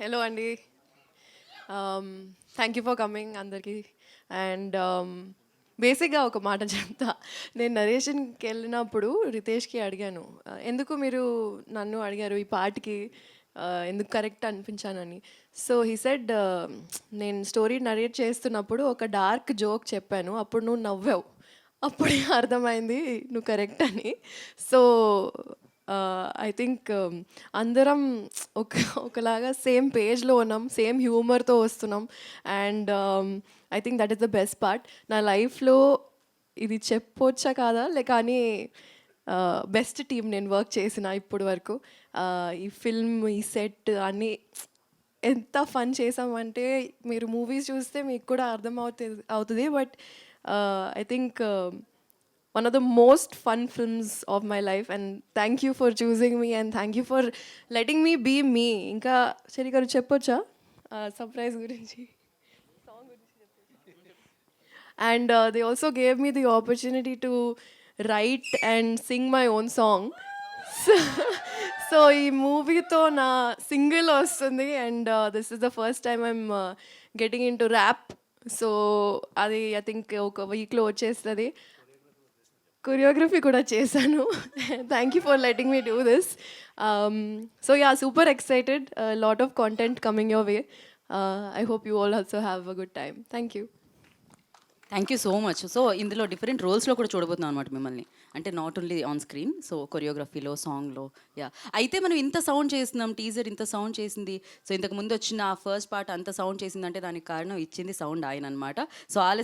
Hello అండి. Thank you for coming అందరికీ. And బేసిక్గా ఒక మాట చెప్తా. నేను నరేషన్కి వెళ్ళినప్పుడు రితేష్కి అడిగాను, ఎందుకు మీరు నన్ను అడిగారు ఈ పాటకి ఎందుకు కరెక్ట్ అనిపించానని. సో హీ సెడ్, నేను స్టోరీ నరేట్ చేస్తున్నప్పుడు ఒక డార్క్ జోక్ చెప్పాను, అప్పుడు నువ్వు నవ్వావు, అప్పుడే అర్థమైంది నువ్వు కరెక్ట్ అని. సో ఐ థింక్ అందరం ఒకలాగా సేమ్ పేజ్లో ఉన్నాం, సేమ్ హ్యూమర్తో వస్తున్నాం. And I think that is the best part. నా లైఫ్లో ఇది చెప్పొచ్చా కాదా కానీ బెస్ట్ టీం నేను వర్క్ చేసిన ఇప్పటి వరకు. ఈ ఫిల్మ్, ఈ సెట్ అన్నీ ఎంత ఫన్ చేసామంటే మీరు మూవీస్ చూస్తే మీకు కూడా అర్థం అవుతుంది. But I think one of the most fun films of my life, and thank you for choosing me and thank you for letting me be me. ఇంకా శరి గారు చెప్పొచ్చా సర్ప్రైజ్ గురించి? And they also gave me the opportunity to write and sing my own song. So ఈ మూవీతో నా single వస్తుంది, and this is the first time I'm getting into rap. So అది I think ఒక వీక్లో వచ్చేస్తుంది. Choreography కూడా చేశాను. Thank you for letting me do this. So yeah, super excited, lot of content coming your way. I hope you all also have a good time. Thank you. Thank you so much. So ఇందులో different రోల్స్లో కూడా చూడబోతున్నాం అనమాట మిమ్మల్ని. అంటే not only on screen, so కొరియోగ్రఫీలో, సాంగ్లో. Yeah, అయితే మనం ఇంత సౌండ్ చేస్తున్నాం, టీజర్ ఇంత సౌండ్ చేసింది. సో ఇంతకు ముందు వచ్చిన ఆ ఫస్ట్ పార్ట్ అంత సౌండ్ చేసిందంటే దానికి కారణం ఇచ్చింది సౌండ్ ఆయన అనమాట. సో ఆలస్యం